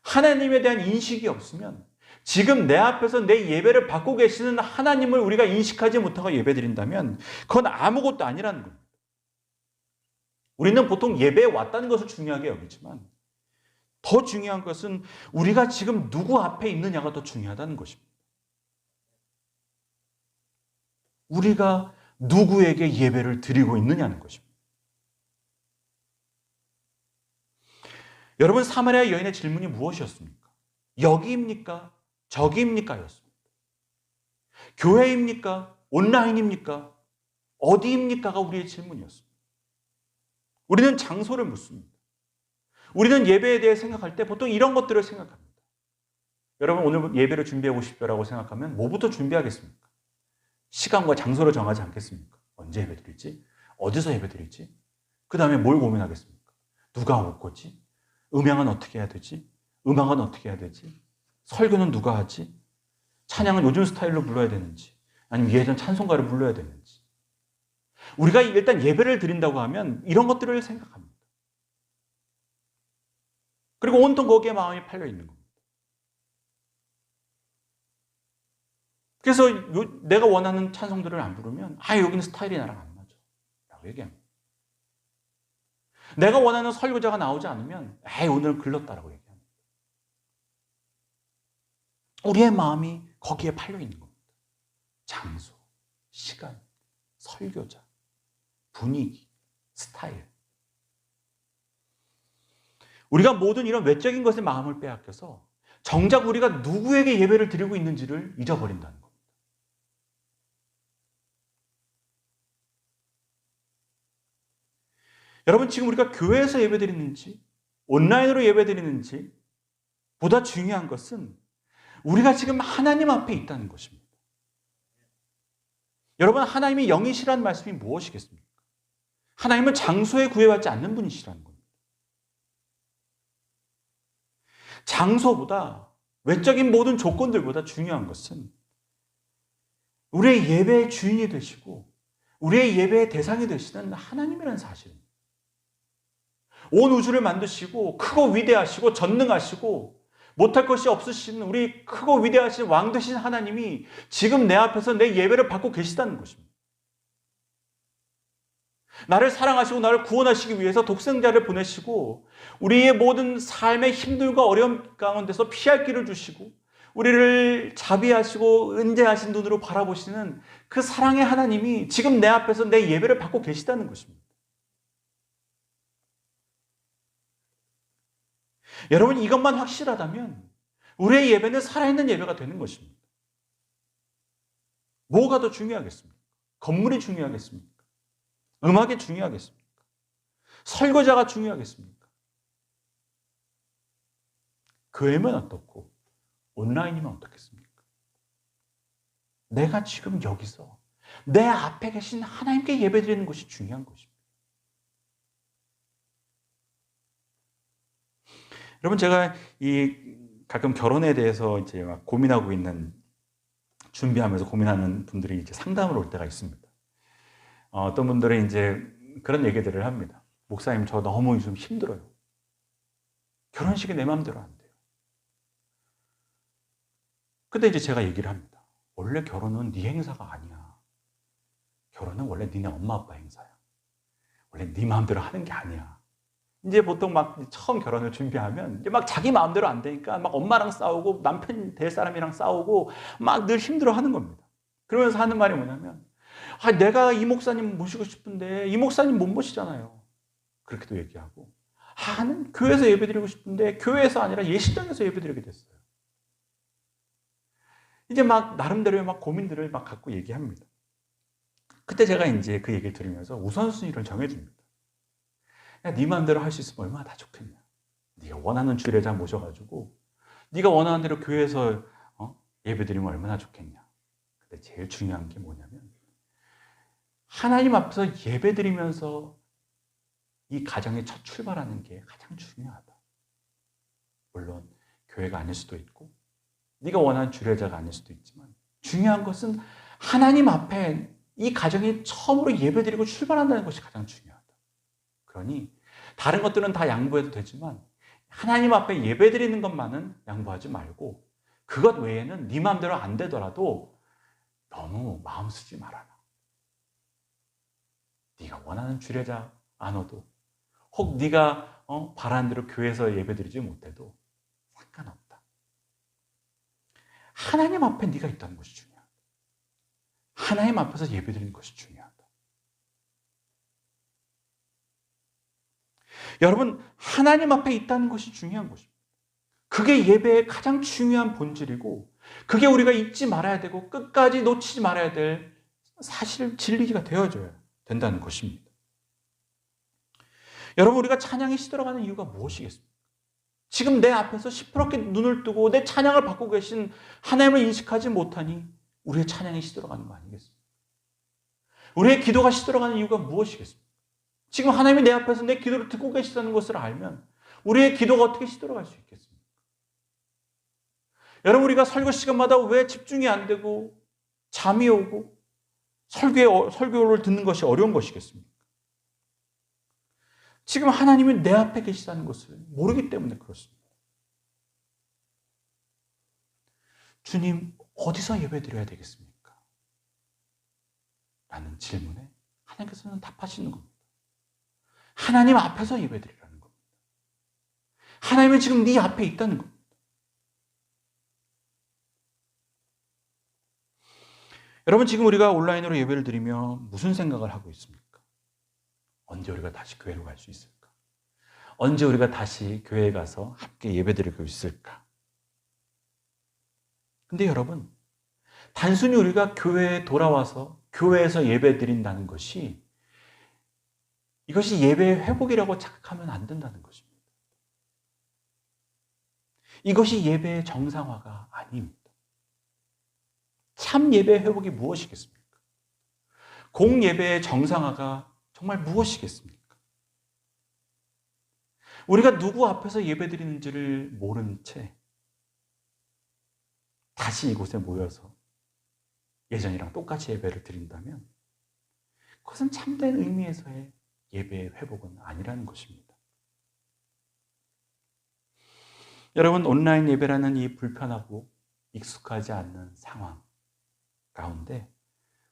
하나님에 대한 인식이 없으면 지금 내 앞에서 내 예배를 받고 계시는 하나님을 우리가 인식하지 못하고 예배드린다면 그건 아무것도 아니라는 겁니다. 우리는 보통 예배에 왔다는 것을 중요하게 여기지만 더 중요한 것은 우리가 지금 누구 앞에 있느냐가 더 중요하다는 것입니다. 우리가 누구에게 예배를 드리고 있느냐는 것입니다. 여러분, 사마리아 여인의 질문이 무엇이었습니까? 여기입니까? 저기입니까? 였습니다. 교회입니까? 온라인입니까? 어디입니까가 우리의 질문이었습니다. 우리는 장소를 묻습니다. 우리는 예배에 대해 생각할 때 보통 이런 것들을 생각합니다. 여러분, 오늘 예배를 준비하고 싶다라고 생각하면 뭐부터 준비하겠습니까? 시간과 장소를 정하지 않겠습니까? 언제 예배 드릴지? 어디서 예배 드릴지? 그 다음에 뭘 고민하겠습니까? 누가 올 거지? 음향은 어떻게 해야 되지? 음악은 어떻게 해야 되지? 설교는 누가 하지? 찬양은 요즘 스타일로 불러야 되는지 아니면 예전 찬송가를 불러야 되는지. 우리가 일단 예배를 드린다고 하면 이런 것들을 생각합니다. 그리고 온통 거기에 마음이 팔려 있는 겁니다. 그래서 내가 원하는 찬송들을 안 부르면 여기는 스타일이 나랑 안 맞아 라고 얘기합니다. 내가 원하는 설교자가 나오지 않으면 오늘 글렀다라고 얘기합니다. 우리의 마음이 거기에 팔려 있는 겁니다. 장소, 시간, 설교자, 분위기, 스타일. 우리가 모든 이런 외적인 것에 마음을 빼앗겨서 정작 우리가 누구에게 예배를 드리고 있는지를 잊어버린다는 겁니다. 여러분, 지금 우리가 교회에서 예배드리는지 온라인으로 예배드리는지 보다 중요한 것은 우리가 지금 하나님 앞에 있다는 것입니다. 여러분, 하나님이 영이시라는 말씀이 무엇이겠습니까? 하나님은 장소에 구애받지 않는 분이시라는 겁니다. 장소보다, 외적인 모든 조건들보다 중요한 것은 우리의 예배의 주인이 되시고 우리의 예배의 대상이 되시는 하나님이라는 사실입니다. 온 우주를 만드시고 크고 위대하시고 전능하시고 못할 것이 없으신 우리 크고 위대하신 왕 되신 하나님이 지금 내 앞에서 내 예배를 받고 계시다는 것입니다. 나를 사랑하시고 나를 구원하시기 위해서 독생자를 보내시고 우리의 모든 삶의 힘들과 어려움 가운데서 피할 길을 주시고 우리를 자비하시고 은혜하신 눈으로 바라보시는 그 사랑의 하나님이 지금 내 앞에서 내 예배를 받고 계시다는 것입니다. 여러분, 이것만 확실하다면 우리의 예배는 살아있는 예배가 되는 것입니다. 뭐가 더 중요하겠습니까? 건물이 중요하겠습니까? 음악이 중요하겠습니까? 설거지가 중요하겠습니까? 교회면 어떻고 온라인이면 어떻겠습니까? 내가 지금 여기서 내 앞에 계신 하나님께 예배드리는 것이 중요한 것입니다. 여러분, 제가 가끔 결혼에 대해서 이제 막 고민하고 있는, 준비하면서 고민하는 분들이 이제 상담을 올 때가 있습니다. 어떤 분들은 이제 그런 얘기들을 합니다. 목사님, 저 너무 요즘 힘들어요. 결혼식이 내 마음대로 안 돼요. 근데 이제 제가 얘기를 합니다. 원래 결혼은 네 행사가 아니야. 결혼은 원래 니네 엄마 아빠 행사야. 원래 네 마음대로 하는 게 아니야. 이제 보통 막 처음 결혼을 준비하면 이제 막 자기 마음대로 안 되니까 막 엄마랑 싸우고 남편 될 사람이랑 싸우고 막 늘 힘들어 하는 겁니다. 그러면서 하는 말이 뭐냐면, 내가 이 목사님 모시고 싶은데 이 목사님 못 모시잖아요. 그렇게도 얘기하고, 나는 교회에서 예배드리고 싶은데 교회에서 아니라 예식장에서 예배드리게 됐어요. 이제 막 나름대로의 막 고민들을 막 갖고 얘기합니다. 그때 제가 이제 그 얘기를 들으면서 우선순위를 정해줍니다. 야, 네 마음대로 할 수 있으면 얼마나 다 좋겠냐. 네가 원하는 주례자 모셔가지고 네가 원하는 대로 교회에서 예배드리면 얼마나 좋겠냐. 근데 제일 중요한 게 뭐냐면, 하나님 앞에서 예배드리면서 이 가정의 첫 출발하는 게 가장 중요하다. 물론 교회가 아닐 수도 있고 네가 원하는 주례자가 아닐 수도 있지만, 중요한 것은 하나님 앞에 이 가정이 처음으로 예배드리고 출발한다는 것이 가장 중요하다. 그러니 다른 것들은 다 양보해도 되지만 하나님 앞에 예배드리는 것만은 양보하지 말고, 그것 외에는 네 마음대로 안 되더라도 너무 마음 쓰지 말아라. 네가 원하는 주례자 안 와도, 혹 네가 바라는 대로 교회에서 예배드리지 못해도 상관없다. 하나님 앞에 네가 있다는 것이 중요하다. 하나님 앞에서 예배드리는 것이 중요하다. 여러분, 하나님 앞에 있다는 것이 중요한 것입니다. 그게 예배의 가장 중요한 본질이고, 그게 우리가 잊지 말아야 되고 끝까지 놓치지 말아야 될 사실, 진리가 되어줘야 된다는 것입니다. 여러분, 우리가 찬양에 시들어가는 이유가 무엇이겠습니까? 지금 내 앞에서 시퍼렇게 눈을 뜨고 내 찬양을 받고 계신 하나님을 인식하지 못하니 우리의 찬양이 시들어가는 거 아니겠습니까? 우리의 기도가 시들어가는 이유가 무엇이겠습니까? 지금 하나님이 내 앞에서 내 기도를 듣고 계시다는 것을 알면 우리의 기도가 어떻게 시들어갈 수 있겠습니까? 여러분, 우리가 설교 시간마다 왜 집중이 안 되고 잠이 오고 설교를 듣는 것이 어려운 것이겠습니까? 지금 하나님이 내 앞에 계시다는 것을 모르기 때문에 그렇습니다. 주님, 어디서 예배드려야 되겠습니까? 라는 질문에 하나님께서는 답하시는 겁니다. 하나님 앞에서 예배드리라는 겁니다. 하나님은 지금 네 앞에 있다는 겁니다. 여러분, 지금 우리가 온라인으로 예배를 드리며 무슨 생각을 하고 있습니까? 언제 우리가 다시 교회로 갈 수 있을까? 언제 우리가 다시 교회에 가서 함께 예배드리고 있을까? 근데 여러분, 단순히 우리가 교회에 돌아와서 교회에서 예배드린다는 것이, 이것이 예배의 회복이라고 착각하면 안 된다는 것입니다. 이것이 예배의 정상화가 아닙니다. 참 예배의 회복이 무엇이겠습니까? 공예배의 정상화가 정말 무엇이겠습니까? 우리가 누구 앞에서 예배드리는지를 모른 채 다시 이곳에 모여서 예전이랑 똑같이 예배를 드린다면 그것은 참된 의미에서의 예배의 회복은 아니라는 것입니다. 여러분, 온라인 예배라는 이 불편하고 익숙하지 않는 상황 가운데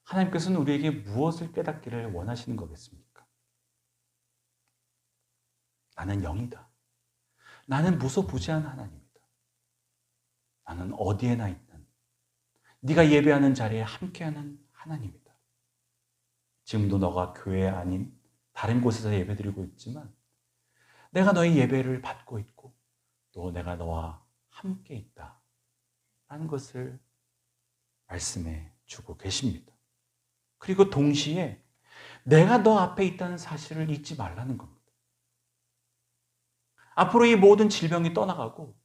하나님께서는 우리에게 무엇을 깨닫기를 원하시는 거겠습니까? 나는 영이다. 나는 무소부지한 하나님이다. 나는 어디에나 있는, 네가 예배하는 자리에 함께하는 하나님이다. 지금도 너가 교회 아닌 다른 곳에서 예배드리고 있지만 내가 너의 예배를 받고 있고 또 내가 너와 함께 있다 라는 것을 말씀해 주고 계십니다. 그리고 동시에 내가 너 앞에 있다는 사실을 잊지 말라는 겁니다. 앞으로 이 모든 질병이 떠나가고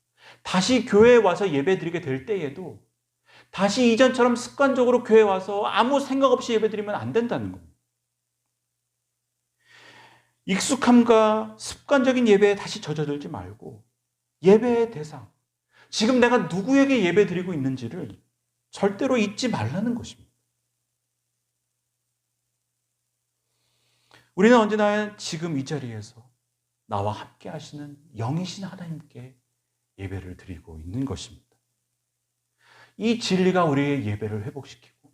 다시 교회에 와서 예배드리게 될 때에도 다시 이전처럼 습관적으로 교회에 와서 아무 생각 없이 예배드리면 안 된다는 겁니다. 익숙함과 습관적인 예배에 다시 젖어들지 말고 예배의 대상, 지금 내가 누구에게 예배드리고 있는지를 절대로 잊지 말라는 것입니다. 우리는 언제나 지금 이 자리에서 나와 함께 하시는 영이신 하나님께 예배를 드리고 있는 것입니다. 이 진리가 우리의 예배를 회복시키고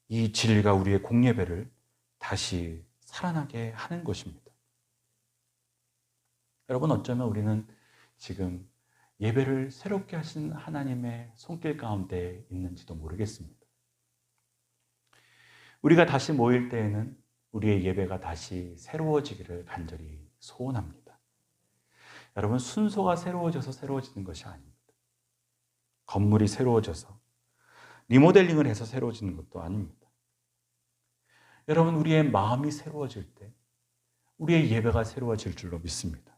이 진리가 우리의 공예배를 다시 살아나게 하는 것입니다. 여러분, 어쩌면 우리는 지금 예배를 새롭게 하신 하나님의 손길 가운데 있는지도 모르겠습니다. 우리가 다시 모일 때에는 우리의 예배가 다시 새로워지기를 간절히 소원합니다. 여러분, 순서가 새로워져서 새로워지는 것이 아닙니다. 건물이 새로워져서 리모델링을 해서 새로워지는 것도 아닙니다. 여러분, 우리의 마음이 새로워질 때 우리의 예배가 새로워질 줄로 믿습니다.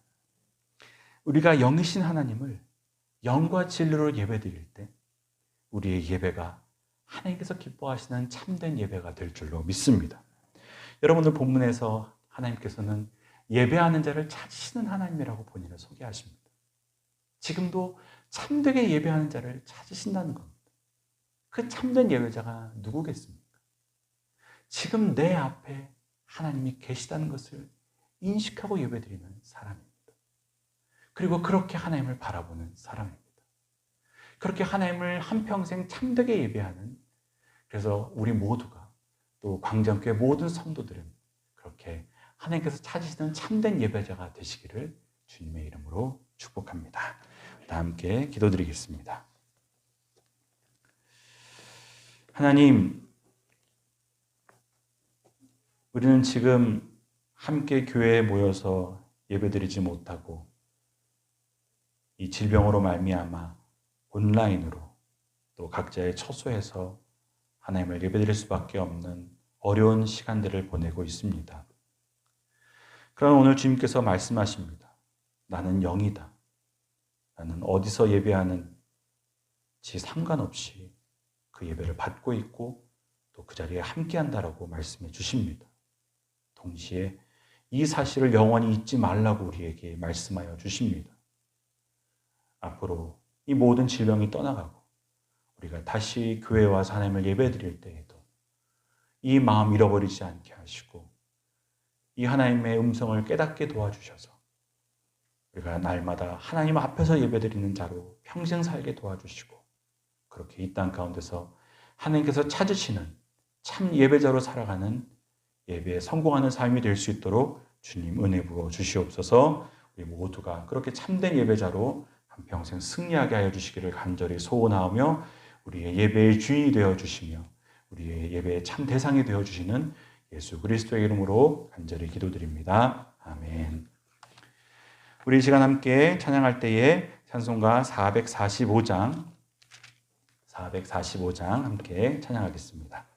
우리가 영이신 하나님을 영과 진리로 예배드릴 때 우리의 예배가 하나님께서 기뻐하시는 참된 예배가 될 줄로 믿습니다. 여러분들 본문에서 하나님께서는 예배하는 자를 찾으시는 하나님이라고 본인을 소개하십니다. 지금도 참되게 예배하는 자를 찾으신다는 겁니다. 그 참된 예배자가 누구겠습니까? 지금 내 앞에 하나님이 계시다는 것을 인식하고 예배드리는 사람입니다. 그리고 그렇게 하나님을 바라보는 사람입니다. 그렇게 하나님을 한평생 참되게 예배하는, 그래서 우리 모두가 또 광장교회 모든 성도들은 그렇게 하나님께서 찾으시는 참된 예배자가 되시기를 주님의 이름으로 축복합니다. 다 함께 기도드리겠습니다. 하나님, 우리는 지금 함께 교회에 모여서 예배드리지 못하고 이 질병으로 말미암아 온라인으로 또 각자의 처소에서 하나님을 예배드릴 수밖에 없는 어려운 시간들을 보내고 있습니다. 그러나 오늘 주님께서 말씀하십니다. 나는 영이다. 나는 어디서 예배하는지 상관없이 그 예배를 받고 있고 또 그 자리에 함께한다라고 말씀해 주십니다. 동시에 이 사실을 영원히 잊지 말라고 우리에게 말씀하여 주십니다. 앞으로 이 모든 질병이 떠나가고 우리가 다시 교회에 와서 하나님을 예배드릴 때에도 이 마음 잃어버리지 않게 하시고 이 하나님의 음성을 깨닫게 도와주셔서 우리가 날마다 하나님 앞에서 예배드리는 자로 평생 살게 도와주시고 그렇게 이 땅 가운데서 하나님께서 찾으시는 참 예배자로 살아가는 예배에 성공하는 삶이 될 수 있도록 주님 은혜 부어 주시옵소서. 우리 모두가 그렇게 참된 예배자로 한평생 승리하게 하여 주시기를 간절히 소원하며 우리의 예배의 주인이 되어 주시며 우리의 예배의 참 대상이 되어 주시는 예수 그리스도의 이름으로 간절히 기도드립니다. 아멘. 우리 이 시간 함께 찬양할 때에 찬송가 445장 함께 찬양하겠습니다.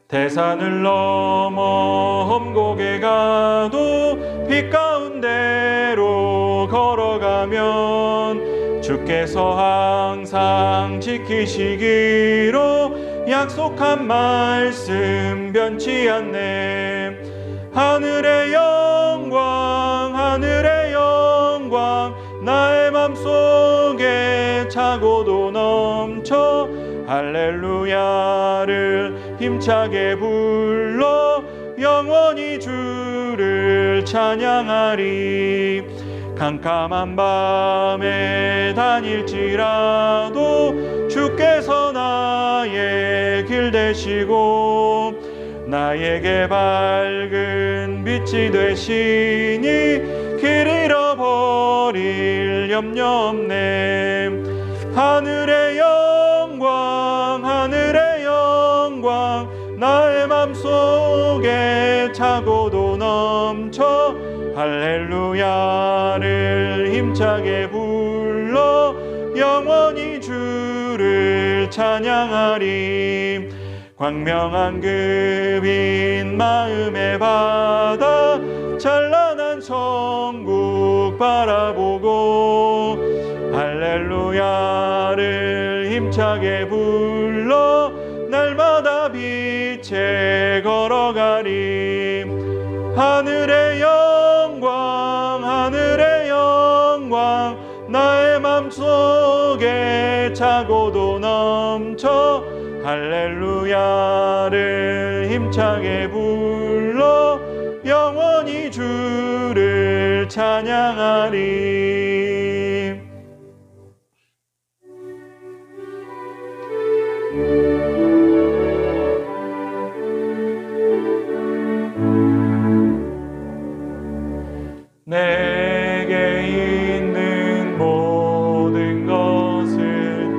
대산을 넘어 험곡에 가도 빛 가운데로 있다면 주께서 항상 지키시기로 약속한 말씀 변치 않네. 하늘의 영광 하늘의 영광 나의 맘속에 차고도 넘쳐 할렐루야를 힘차게 불러 영원히 주를 찬양하리. 캄캄한 밤에 다닐지라도 주께서 나의 길 되시고 나에게 밝은 빛이 되시니 길 잃어버릴 염려 없네. 하늘의 영광 하늘의 영광 나의 맘속에 차고도 넘쳐 할렐루야를 힘차게 불러 영원히 주를 찬양하리. 광명한 그 빛 마음의 바다 찬란한 천국 바라보고 할렐루야를 힘차게 불러 날마다 빛에 걸어가리. 하늘의 영광 하늘의 영광 나의 맘속에 차고도 넘쳐 할렐루야를 힘차게 불러 영원히 주를 찬양하리. 내게 있는 모든 것을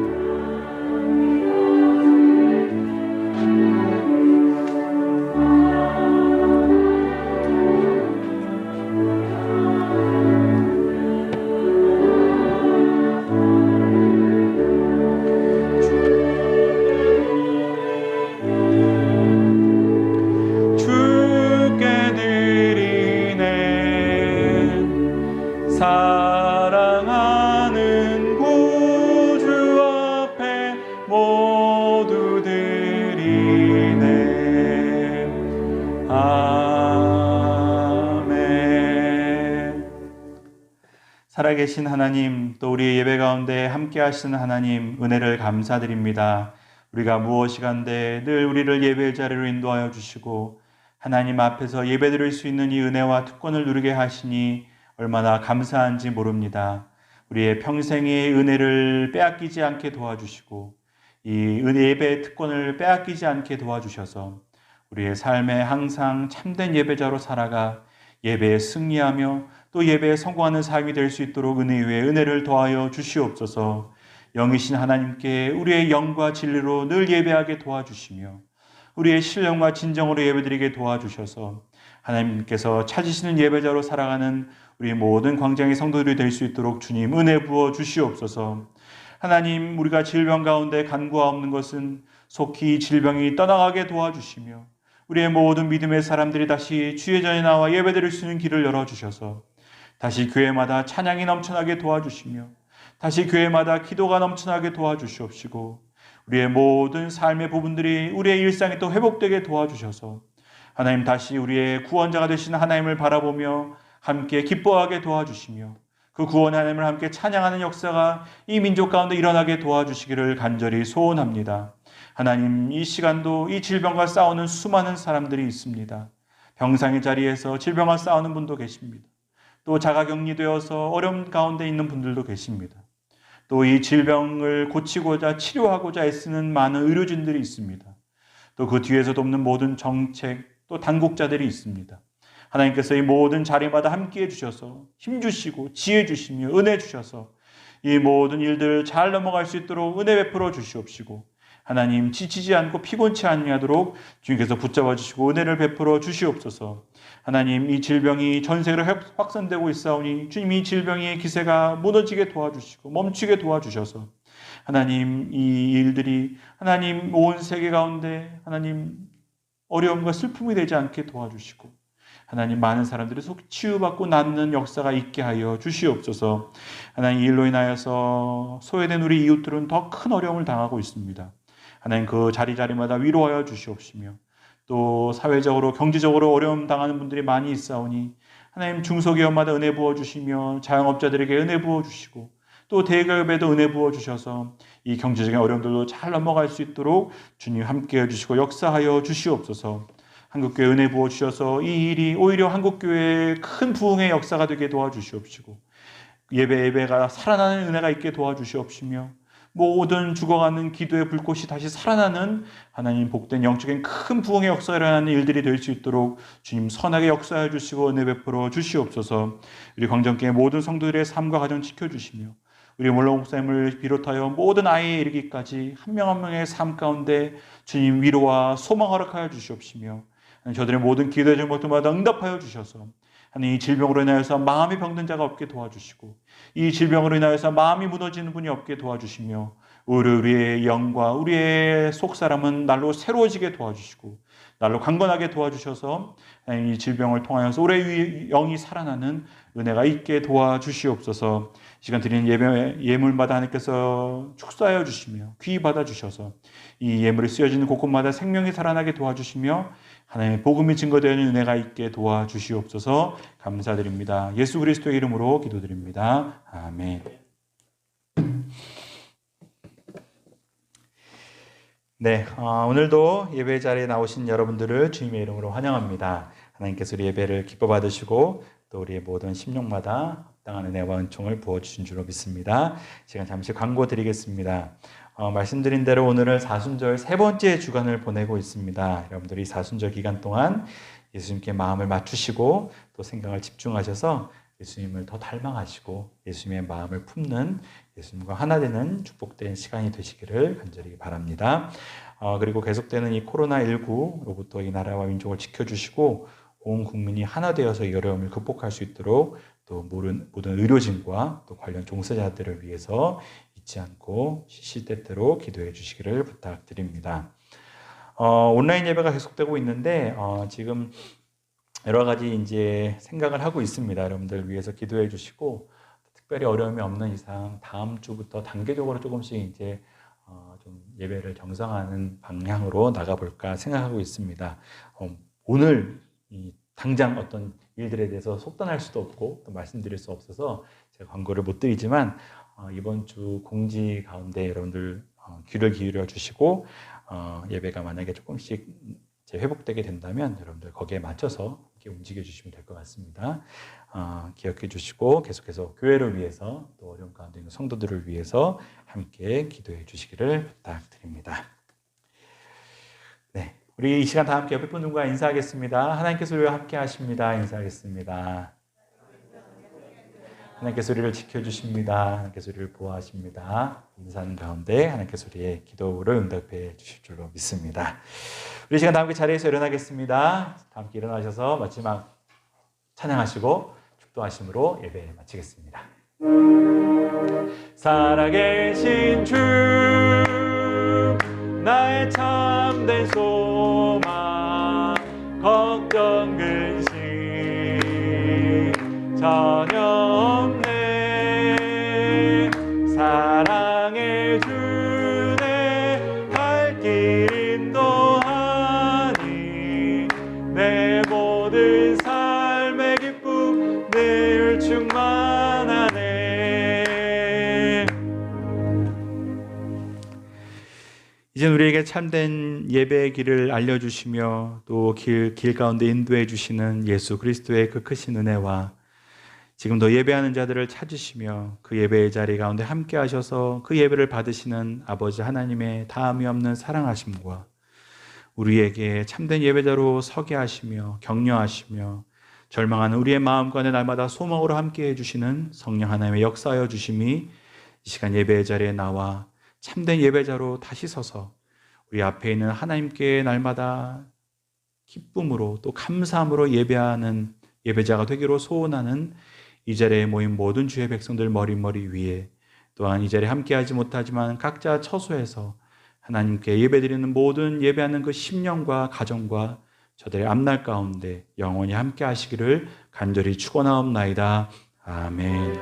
주께 드리네. 사랑하는 구주 앞에 모두 드리네. 아멘. 살아계신 하나님, 또 우리 예배 가운데 함께 하시는 하나님, 은혜를 감사드립니다. 우리가 무엇이간데 늘 우리를 예배의 자리로 인도하여 주시고 하나님 앞에서 예배드릴 수 있는 이 은혜와 특권을 누리게 하시니 얼마나 감사한지 모릅니다. 우리의 평생의 은혜를 빼앗기지 않게 도와주시고 이 은혜 예배의 특권을 빼앗기지 않게 도와주셔서 우리의 삶에 항상 참된 예배자로 살아가 예배에 승리하며 또 예배에 성공하는 삶이 될 수 있도록 은혜 위에 은혜를 더하여 주시옵소서. 영이신 하나님께 우리의 영과 진리로 늘 예배하게 도와주시며 우리의 신령과 진정으로 예배드리게 도와주셔서 하나님께서 찾으시는 예배자로 살아가는 우리 모든 광장의 성도들이 될 수 있도록 주님 은혜 부어 주시옵소서. 하나님, 우리가 질병 가운데 간구하옵는 것은 속히 질병이 떠나가게 도와주시며 우리의 모든 믿음의 사람들이 다시 주의 전에 나와 예배드릴 수 있는 길을 열어주셔서 다시 교회마다 찬양이 넘쳐나게 도와주시며 다시 교회마다 기도가 넘쳐나게 도와주시옵시고 우리의 모든 삶의 부분들이 우리의 일상이 또 회복되게 도와주셔서 하나님 다시 우리의 구원자가 되신 하나님을 바라보며 함께 기뻐하게 도와주시며 그 구원의 하나님을 함께 찬양하는 역사가 이 민족 가운데 일어나게 도와주시기를 간절히 소원합니다. 하나님, 이 시간도 이 질병과 싸우는 수많은 사람들이 있습니다. 병상의 자리에서 질병과 싸우는 분도 계십니다. 또 자가격리되어서 어려움 가운데 있는 분들도 계십니다. 또 이 질병을 고치고자 치료하고자 애쓰는 많은 의료진들이 있습니다. 또 그 뒤에서 돕는 모든 정책, 또 당국자들이 있습니다. 하나님께서 이 모든 자리마다 함께해 주셔서 힘주시고 지혜 주시며 은혜 주셔서 이 모든 일들을 잘 넘어갈 수 있도록 은혜 베풀어 주시옵시고 하나님, 지치지 않고 피곤치 아니하도록 주님께서 붙잡아 주시고 은혜를 베풀어 주시옵소서. 하나님, 이 질병이 전 세계로 확산되고 있사오니 주님, 이 질병의 기세가 무너지게 도와주시고 멈추게 도와주셔서 하나님, 이 일들이 하나님 온 세계 가운데 하나님 어려움과 슬픔이 되지 않게 도와주시고 하나님, 많은 사람들이 속 치유받고 낫는 역사가 있게 하여 주시옵소서. 하나님, 이 일로 인하여서 소외된 우리 이웃들은 더 큰 어려움을 당하고 있습니다. 하나님, 그 자리자리마다 위로하여 주시옵시며 또 사회적으로 경제적으로 어려움 당하는 분들이 많이 있사오니 하나님, 중소기업마다 은혜 부어주시며 자영업자들에게 은혜 부어주시고 또 대기업에도 은혜 부어주셔서 이 경제적인 어려움들도 잘 넘어갈 수 있도록 주님 함께해 주시고 역사하여 주시옵소서. 한국교회 은혜 부어주셔서 이 일이 오히려 한국교회의 큰 부흥의 역사가 되게 도와주시옵시고 예배가 살아나는 은혜가 있게 도와주시옵시며 모든 죽어가는 기도의 불꽃이 다시 살아나는 하나님 복된 영적인 큰 부흥의 역사가 일어나는 일들이 될 수 있도록 주님 선하게 역사해 주시고 은혜 베풀어 주시옵소서. 우리 광정교회 모든 성도들의 삶과 가정 지켜주시며 우리 몰로 목사님을 비롯하여 모든 아이에 이르기까지 한 명 한 명의 삶 가운데 주님 위로와 소망 허락하여 주시옵시며 저들의 모든 기도의 제목들마다 응답하여 주셔서 하나님, 이 질병으로 인하여서 마음이 병든 자가 없게 도와주시고 이 질병으로 인하여서 마음이 무너지는 분이 없게 도와주시며 우리의 영과 우리의 속사람은 날로 새로워지게 도와주시고 날로 강건하게 도와주셔서 이 질병을 통하여서 우리의 영이 살아나는 은혜가 있게 도와주시옵소서. 시간 드리는 예물마다 하나님께서 축사하여 주시며 귀히 받아주셔서 이 예물이 쓰여지는 곳곳마다 생명이 살아나게 도와주시며 하나님의 복음이 증거되는 은혜가 있게 도와주시옵소서. 감사드립니다. 예수 그리스도의 이름으로 기도드립니다. 아멘. 네, 오늘도 예배 자리에 나오신 여러분들을 주님의 이름으로 환영합니다. 하나님께서 우리 예배를 기뻐 받으시고 또 우리의 모든 심령마다 합당한 은혜와 은총을 부어주신 줄로 믿습니다. 시간 잠시 광고 드리겠습니다. 말씀드린 대로 오늘은 사순절 세 번째 주간을 보내고 있습니다. 여러분들이 사순절 기간 동안 예수님께 마음을 맞추시고 또 생각을 집중하셔서 예수님을 더 닮아가시고 예수님의 마음을 품는 예수님과 하나 되는 축복된 시간이 되시기를 간절히 바랍니다. 그리고 계속되는 이 코로나19로부터 이 나라와 민족을 지켜주시고 온 국민이 하나 되어서 이 어려움을 극복할 수 있도록 또 모든 의료진과 또 관련 종사자들을 위해서 잊지 않고 시시때때로 기도해 주시기를 부탁드립니다. 온라인 예배가 계속되고 있는데 지금 여러 가지 이제 생각을 하고 있습니다. 여러분들 위해서 기도해 주시고 특별히 어려움이 없는 이상 다음 주부터 단계적으로 조금씩 이제 좀 예배를 정상화하는 방향으로 나가볼까 생각하고 있습니다. 오늘 당장 어떤 일들에 대해서 속단할 수도 없고 또 말씀드릴 수 없어서 제가 광고를 못 드리지만 이번 주 공지 가운데 여러분들 귀를 기울여 주시고 예배가 만약에 조금씩 회복되게 된다면 여러분들 거기에 맞춰서 이렇게 움직여 주시면 될 것 같습니다. 기억해 주시고 계속해서 교회를 위해서 또 어려운 가운데 있는 성도들을 위해서 함께 기도해 주시기를 부탁드립니다. 네, 우리 이 시간 다 함께 옆에 분들과 인사하겠습니다. 하나님께서 우리와 함께 하십니다. 인사하겠습니다. 하나님께서 우리를 지켜주십니다. 하나님께서 우리를 보호하십니다. 인사하는 가운데 하나님께서 우리의 기도를 응답해 주실 줄로 믿습니다. 우리 시간 다 함께 자리에서 일어나겠습니다. 다 함께 일어나셔서 마지막 찬양하시고 축도하심으로 예배 마치겠습니다. 살아계신 주 나의 참된 소망 걱정 근심 전혀 없네 사랑의 주내 갈 길 인도하니 내 모든 삶의 기쁨 늘 충만하네. 이제 우리에게 참된 예배의 길을 알려주시며 또 길 가운데 인도해 주시는 예수 그리스도의 그 크신 은혜와 지금도 예배하는 자들을 찾으시며 그 예배의 자리 가운데 함께 하셔서 그 예배를 받으시는 아버지 하나님의 다함이 없는 사랑하심과 우리에게 참된 예배자로 서게 하시며 격려하시며 절망하는 우리의 마음과 날마다 소망으로 함께 해주시는 성령 하나님의 역사하여 주심이 이 시간 예배의 자리에 나와 참된 예배자로 다시 서서 우리 앞에 있는 하나님께 날마다 기쁨으로 또 감사함으로 예배하는 예배자가 되기로 소원하는 이 자리에 모인 모든 주의 백성들 머리 위에 또한 이 자리에 함께하지 못하지만 각자 처소에서 하나님께 예배드리는 모든 예배하는 그 심령과 가정과 저들의 앞날 가운데 영원히 함께 하시기를 간절히 축원하옵나이다. 아멘.